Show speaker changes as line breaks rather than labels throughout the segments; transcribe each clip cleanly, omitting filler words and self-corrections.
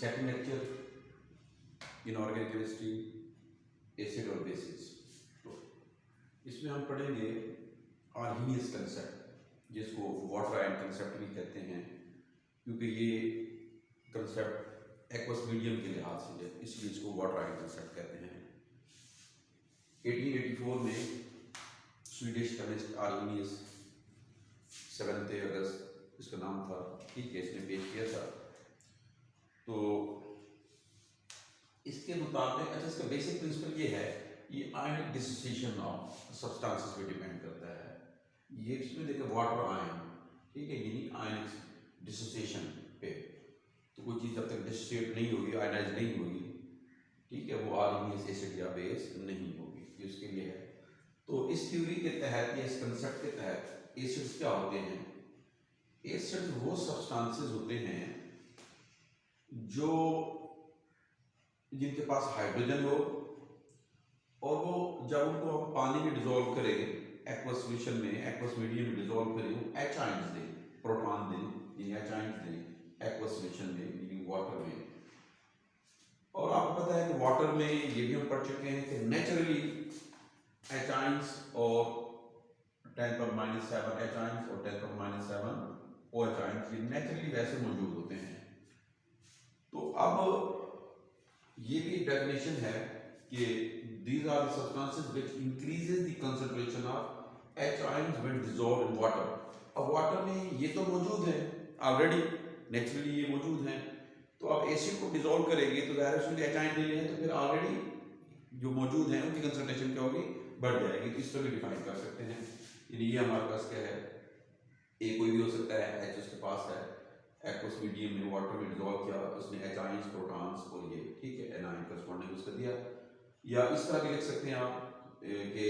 Second lecture inorganic chemistry, acid और basis. तो इसमें हम पढ़ेंगे आर्हीनियस कंसेप्ट, जिसको वाटर आयन कंसेप्ट भी कहते हैं, क्योंकि ये कंसेप्ट एक्वस मीडियम के लिहाज से है, इसलिए इसको वाटर आयन कंसेप्ट कहते हैं। 1884 में स्वीडिश केमिस्ट आर्हीनियस 7 अगस्त इसका नाम था, ठीक है, इसने पेश किया था। तो इसके मुताबिक अच्छा, इसका बेसिक प्रिंसिपल ये है, ये आयनिक डिसोसिएशन ऑफ सब्सटेंसेस पे डिपेंड करता है। ये इसमें देखें वाटर आयन, ठीक है, यानी आयनिक डिसोसिएशन पे। तो कोई चीज़ जब तक डिसोसिएट नहीं होगी, आयनाइज नहीं होगी, ठीक है, वो आर्हीनियस एसिड या बेस नहीं होगी, ये उसके लिए है। तो इस थ्योरी के तहत या इस कंसेप्ट के तहत एसिड्स क्या होते हैं? एसिड्स वो सब्सटेंसेस होते हैं जो जिनके पास हाइड्रोजन हो, और वो जब उनको हम पानी में डिजोल्व करें, एक्वस सॉल्यूशन में, एक्वस मीडियम में डिजोल्व करें, वो एच आयंस दें, प्रोटॉन दें, यानी एच आयंस दें एक्वस सॉल्यूशन में, यानी वाटर में। और आपको पता है कि वाटर में ये भी हम पढ़ चुके हैं कि नेचुरली एच आयंस और 10⁻⁷ एच आयंस और 10⁻⁷ ओ एच आयंस ये नेचुरली वैसे मौजूद होते हैं। तो अब ये भी डेफिनेशन है कि these are the substances which increases the concentration of H ions when dissolved in water। अब वाटर में ये तो मौजूद है ऑलरेडी, नेचुरली ये मौजूद है। तो अब एसिड को डिसॉल्व करेंगे तो ज़ाहिर है उसमें H आयन ले हैं, तो फिर ऑलरेडी जो मौजूद हैं उनकी कंसंट्रेशन क्या होगी, बढ़ जाएगी। तो इस तरह भी डिफाइन कर सकते हैं। यानी ये हमारे पास क्या है, ए कोई भी हो सकता है, H उसके पास है, एक्वस मीडियम में वाटर में डिसॉल्व किया, उसने H आयंस, प्रोटॉन्स और ये, ठीक है, एनायन करस्पॉन्डिंग उसका दिया। या इस तरह भी लिख सकते हैं आप कि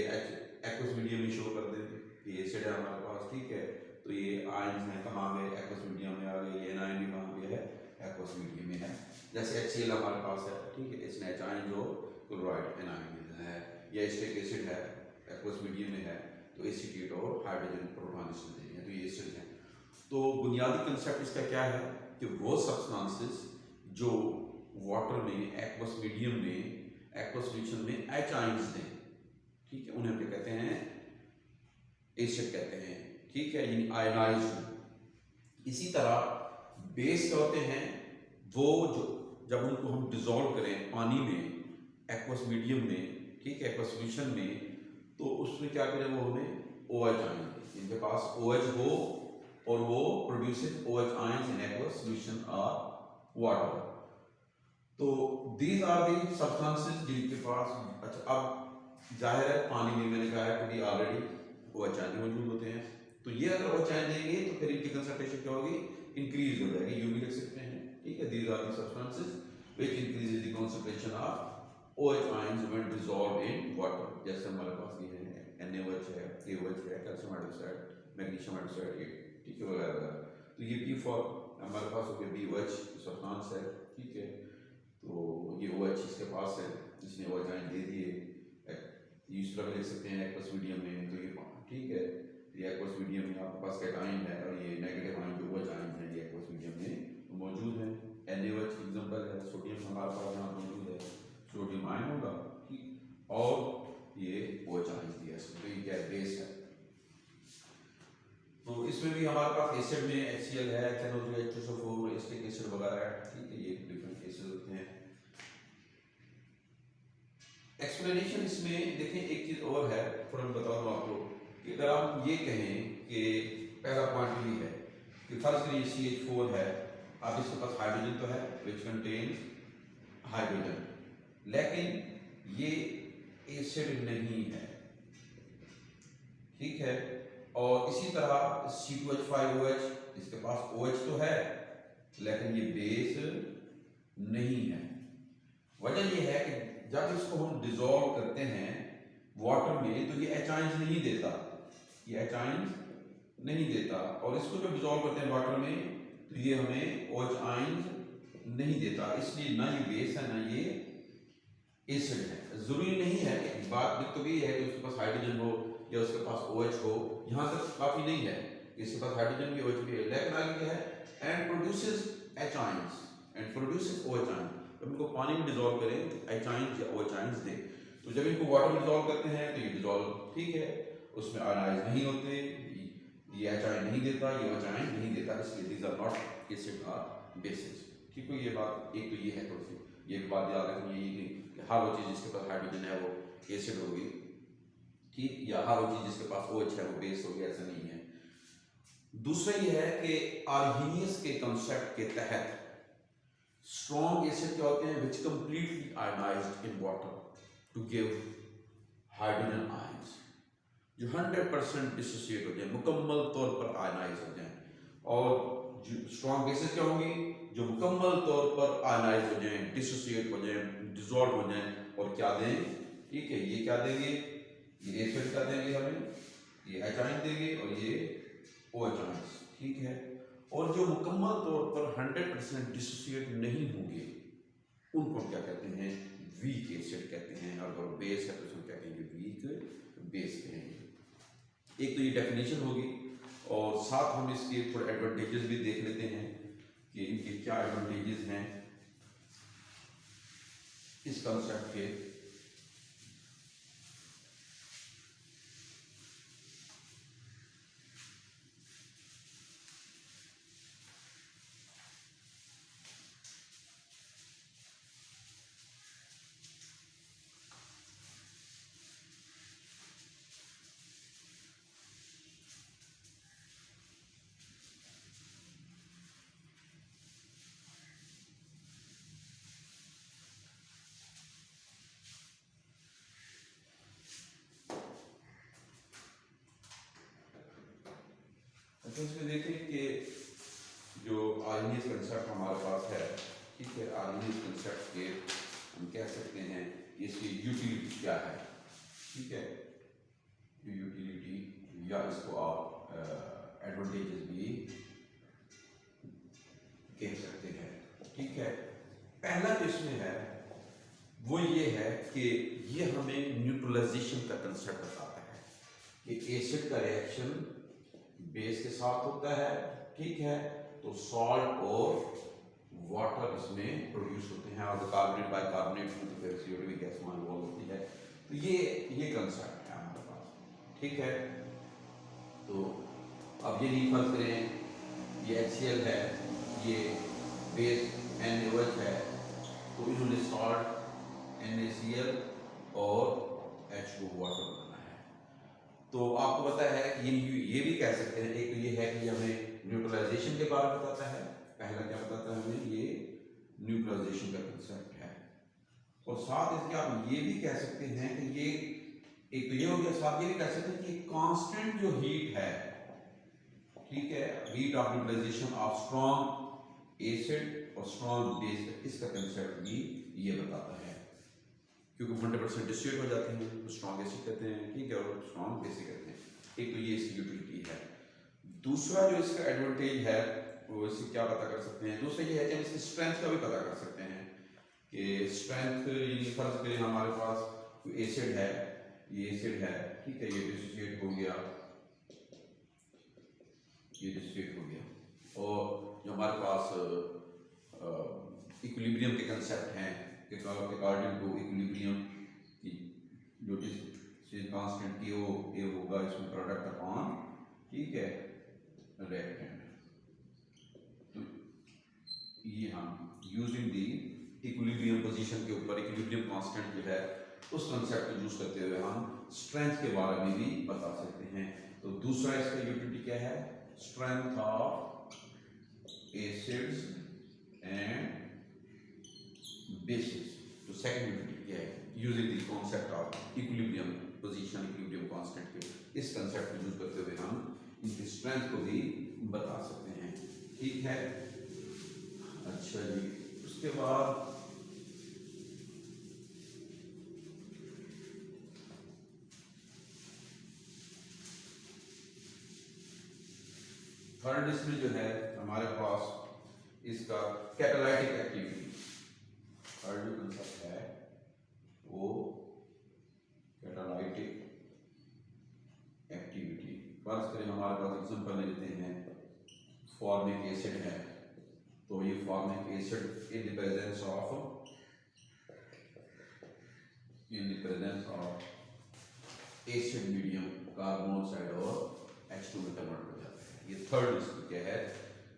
एक्वस मीडियम में शो कर देंगे कि एसिड है हमारे पास, ठीक है, तो ये आयंस हैं कहाँ गए, एक्वस मीडियम में आ गए, ये एनायन भी कहाँ पे है, एक्वस मीडियम में है। जैसे HCl हमारे पास है, ठीक है, इसने H आयन जो क्लोराइड एनायन है, या एसिटिक एसिड है, एक्वस मीडियम में है, तो एसीटेट और हाइड्रोजन प्रोटॉन इसमें देंगे, तो ये एसिड है। तो बुनियादी कंसेप्ट इसका क्या है कि वो सब्सटेंसेस जो वाटर में, एक्वस मीडियम में, एक्वस सॉल्यूशन में एच आयंस दें, ठीक है, उन्हें हम कहते हैं एसिड कहते हैं, ठीक है, यानी आयनाइज्ड। इसी तरह बेस होते हैं वो जो जब उनको हम डिसॉल्व करें पानी में, एक्वस मीडियम में, ठीक है, एक्वस सॉल्यूशन में, तो उसमें क्या करें, वो हमें OH आयन दें, जिनके पास OH हो और वो produces OH ions in aqueous solution और वाटर। तो दीज आर दी सब्सटेंसेस जिनके पास, अच्छा अब जाहिर है पानी में मैंने कहा है कि ऑलरेडी OH आयन मौजूद होते हैं, तो ये अगर OH आयन देंगे तो फिर इनकी कंसंट्रेशन क्या होगी, इंक्रीज हो जाएगी, यूं भी लिख सकते हैं, ठीक है। These are the substances which increases the concentration of OH ions when dissolved in water. जैसे हमारे पास ये है NaOH है, KOH है, कैल्शियम हाइड्रोक्साइड, मैग्नीशियम हाइड्रोक्साइड, ठीक है, वगैरह। तो ये P फॉर हमारे पास हो गया BOH सब्सटेंस है, ठीक है, तो ये OH इसके पास है, इसने OH आयन दे दिए। इस तरह लिख सकते हैं एक्वस मीडियम में, तो ये, ठीक है, ये एक्वस मीडियम में आपके पास कैटायन है, और ये नेगेटिव आयन जो OH आयन है ये एक्वस मीडियम में मौजूद है। NaOH एग्जांपल है, सोडियम हमारे पास यहाँ मौजूद है, सोडियम आयन होगा, ठीक, और ये OH आयन दिया इसमें, तो ये क्या बेस है। तो इसमें भी हमारे पास एसिड में HCl है, HNO3, H2SO4, एसिटिक एसिड वगैरह है, ठीक है, ये डिफरेंट एसिड होते हैं। एक्सप्लेनेशन इसमें देखें, एक चीज और है, फौरन बता दूं आपको कि अगर आप ये कहें कि पहला पॉइंट ये है कि फर्स्ट करिए CH4 है, अब इसके पास हाइड्रोजन तो है विच कंटेन्स हाइड्रोजन, लेकिन ये एसिड नहीं है, ठीक है। और इसी तरह C2H5OH, इसके पास OH तो है लेकिन ये बेस नहीं है। वजह ये है कि जब इसको हम डिसॉल्व करते हैं वाटर में तो ये H आयंस नहीं देता, ये H आयंस नहीं देता, और इसको जब डिसॉल्व करते हैं वाटर में तो ये हमें OH आयंस नहीं देता, इसलिए ना ये बेस है ना ये एसिड है। जरूरी नहीं है, बात तो भी है कि उसके पास हाइड्रोजन हो या उसके पास OH हो, यहाँ तक काफी नहीं है, इसके पास हाइड्रोजन भी OH भी है, लेकिन आगे क्या है, and produces H ions, and produces OH ion। जब इनको पानी में डिजोल्व करें तो H ions या OH ions दे। तो जब इनको वाटर में डिजोल्व करते हैं तो ये डिजोल्व ठीक है, उसमें आयनाइज नहीं होते, ये H ion नहीं देता, ये OH ion नहीं देता, इसलिए these are not acid or bases। ठीक है, ये बात एक तो ये है, थोड़ी सी ये बात याद रखनी है कि हर वो चीज़ जिसके पास हाइड्रोजन है वो एसिड होगी, ठीक, या हर वो चीज़ जिसके पास OH है वो बेस होगी, ऐसा नहीं है। दूसरा ये है कि आर्हीनियस के कंसेप्ट के तहत स्ट्रॉन्ग एसिड क्या होते हैं, which completely ionized in water to give hydrogen ions, जो 100% डिसोसिएट हो जाए, मुकम्मल तौर पर आयनाइज हो जाए। और जो स्ट्रॉन्ग बेसिस क्या होंगी, जो मुकम्मल तौर पर आयनाइज हो जाए, डिसोसिएट हो जाए, डिसॉल्व हो जाए, और क्या दें, ठीक है, ये क्या देंगे, ये एसिड क्या देंगे हमें, ये H ion देंगे और ये OH ions, ठीक है। और जो मुकम्मल तौर पर 100% डिसोसिएट नहीं होंगे उनको क्या कहते हैं, वीक एसिड कहते हैं, और अगर बेस है तो उसको क्या कहेंगे, वीक बेस कहेंगे। एक तो ये डेफिनेशन होगी, और साथ हम इसके थोड़े एडवांटेजेस भी देख लेते हैं कि इनके क्या एडवांटेजेस हैं इस कंसेप्ट के। तो इसमें देखें कि जो आर्हीनियस कंसेप्ट हमारे पास है, ठीक है, आर्हीनियस कंसेप्ट के हम कह सकते हैं इसकी यूटिलिटी क्या है, ठीक है, यूटिलिटी या इसको आप एडवांटेजेस भी कह सकते हैं, ठीक है। पहला जो इसमें है वो ये है कि ये हमें न्यूट्रलाइजेशन का कंसेप्ट बताता है कि एसिड का रिएक्शन बेस के साथ होता है, ठीक है, तो सॉल्ट और वाटर इसमें प्रोड्यूस होते हैं, और कार्बोनेट बाइकार्बोनेट में तो फिर CO2 की गैस वहां इन्वॉल्व होती है। तो ये कंसेप्ट है हमारे पास, ठीक है। तो अब ये नहीं फर्ज करें, ये HCl है, ये बेस NaOH है, तो इन्होंने सॉल्ट NaCl और H2 वाटर बनाना है। तो आपको पता है कि ये भी कह सकते हैं, एक तो ये है कि हमें न्यूट्रलाइजेशन के बारे में बताता है, पहला क्या बताता है हमें, ये न्यूट्रलाइजेशन का कंसेप्ट है। और साथ इसके आप ये भी कह सकते हैं कि ये एक तो ये हो गया, साथ ये भी कह सकते हैं कि कांस्टेंट जो हीट है, ठीक है, heat of neutralisation of strong acid और स्ट्रॉन्ग बेस, इसका कंसेप्ट भी ये बताता है, क्योंकि 100% डिसोसिएट हो जाते हैं तो स्ट्रॉन्ग एसिड कहते हैं, ठीक है, और स्ट्रॉन्ग बेसिक कहते हैं। एक तो ये इसकी यूटिलिटी है। दूसरा जो इसका एडवांटेज है वो इससे क्या पता कर सकते हैं, दूसरा ये है कि इसकी स्ट्रेंथ का भी पता कर सकते हैं कि स्ट्रेंथ, ये फर्ज करें हमारे पास कोई एसिड है, ये एसिड है, ठीक है, ये डिसोसिएट हो गया, ये डिसोसिएट हो गया, और जो हमारे पास इक्विलिब्रियम के कंसेप्ट हैं कि अकॉर्डिंग टू इक्विलिब्रियम की जो कांस्टेंट की वो ये होगा इसमें प्रोडक्ट अपॉन, ठीक है, रिएक्टेंट। तो ये हम यूजिंग दी इक्विलिब्रियम पोजीशन के ऊपर इक्विलिब्रियम कांस्टेंट जो है उस कंसेप्ट को यूज करते हुए हम स्ट्रेंथ के बारे में भी बता सकते हैं। तो दूसरा इसका यूटिलिटी क्या है, strength of acids and bases. तो सेकंड यूटिलिटी क्या है, using the concept of equilibrium position, equilibrium constant के इस कंसेप्ट को यूज करते हुए हम इनकी स्ट्रेंथ को भी बता सकते हैं, ठीक है। अच्छा जी, उसके बाद थर्ड इसमें जो है हमारे पास इसका कैटालाइटिक एक्टिविटी, थर्ड जो कंसेप्ट है वो कैटालाइटिक एक्टिविटी। फर्स्ट करें हमारे पास एग्जांपल ले लेते हैं, फॉर्मिक एसिड है, तो तो ये formic acid in the presence of acid medium carbon monoxide और H2 में कन्वर्ट हो जाता है। ये थर्ड इसकी क्या है,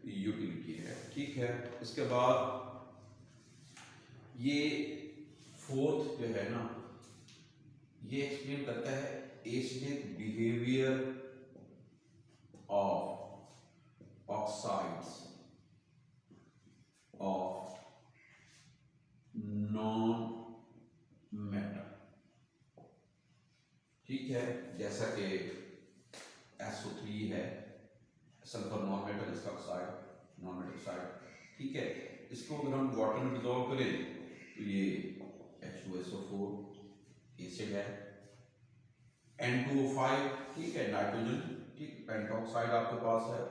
यूटिलिटी है। ठीक है, इसके बाद ये फोर्थ जो है ना, ये एक्सप्लेन करता है acidic behaviour of oxides of non metal. ठीक है, जैसा कि SO3 है, सल्फर नॉन मेटल, इसका ऑक्साइड नॉन मेटल ऑक्साइड। ठीक है, इसको अगर हम वाटर में डिजोल्व करें तो ये H2SO4 एसिड है, N2O5 ठीक है नाइट्रोजन, ठीक पेंटॉक्साइड आपके पास है,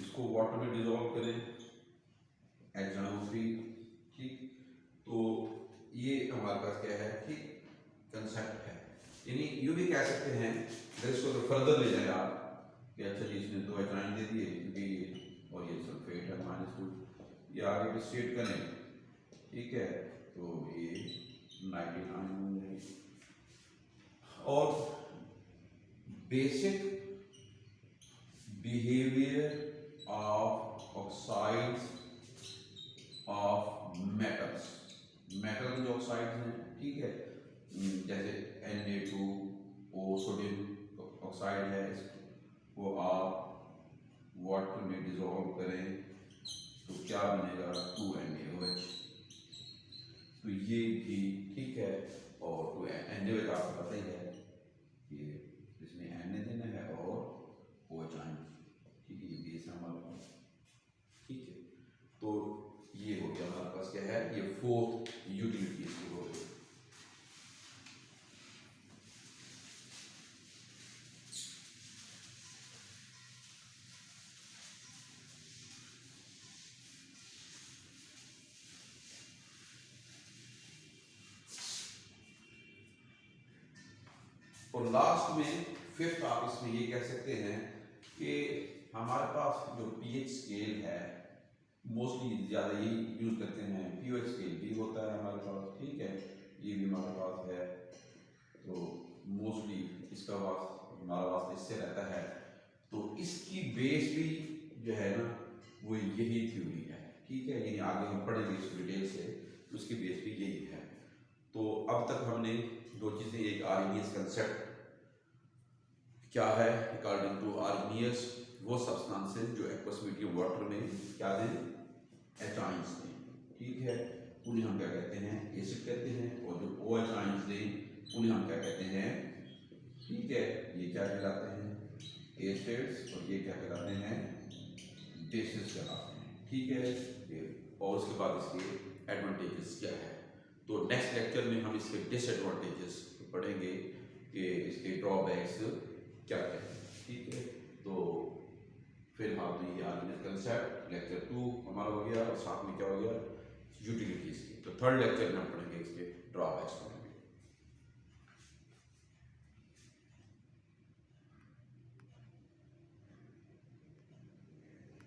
इसको वाटर में डिजोल्व करें HNO3। ठीक, तो ये हमारे पास क्या है, ठीक कंसेप्ट है। यानी यूँ भी कह सकते हैं, अगर इसको तो फर्दर ले जाए आप कि अच्छा जी इसने 2 हाइड्रोजन दे दिए क्योंकि ये और ये सल्फेट है -2, ये आगे भी स्टेट करें। ठीक है, तो ये नाइट्रिक आयन बन जाएगी। और basic behaviour of oxides of metals, metal जो ऑक्साइड्स हैं, ठीक है, जैसे Na2O सोडियम ऑक्साइड है, वो आप वाटर में डिजोल्व करें तो क्या बनेगा, 2NaOH। तो ये भी ठीक है, और NaOH आपको पता ही है कि इसमें Na देना है और OH आयन, ठीक है, ये बेस है हमारे पास। ठीक है, तो ये हो गया हमारे पास क्या है, ये फोर्थ यूटिलिटी इसकी हो गई। और लास्ट में फिफ्थ आप इसमें ये कह सकते हैं कि हमारे पास जो pH स्केल है, मोस्टली ज़्यादा यही यूज़ करते हैं, pH स्केल भी होता है हमारे पास। ठीक है, ये भी हमारे पास है, तो मोस्टली इसका हमारा वास्ता इससे रहता है। तो इसकी बेस भी जो है ना, वो यही थ्योरी है। ठीक है, यानी आगे हम पढ़ेंगे इस डिटेल से, उसकी बेस भी यही है। तो अब तक हमने दो चीज़ें, एक आर्गेनियस कंसेप्ट क्या है, अकॉर्डिंग टू आर्गेनियस वो सब्सटेंसेस जो एक्वस मीडियम वाटर में क्या दें, H आयंस दें। ठीक है, उन्हें हम क्या कहते हैं, एसिड कहते हैं, और जो OH आयंस दें उन्हें हम क्या कहते हैं, ठीक है, ये क्या कहलाते हैं, एसिड्स, और ये क्या कहलाते हैं, बेसिस कहलाते हैं। ठीक है, और उसके बाद इसके एडवांटेजेस क्या है। तो नेक्स्ट लेक्चर में हम इसके डिसएडवांटेजेस पढ़ेंगे कि इसके ड्रॉबैक्स क्या क्या है। ठीक है, तो फिलहाल तो ये आर्गेनियस कंसेप्ट लेक्चर 2 हमारा हो गया, और साथ में क्या हो गया, यूटिलिटीज की। तो थर्ड लेक्चर में हम पढ़ेंगे इसके ड्रॉबैक्स।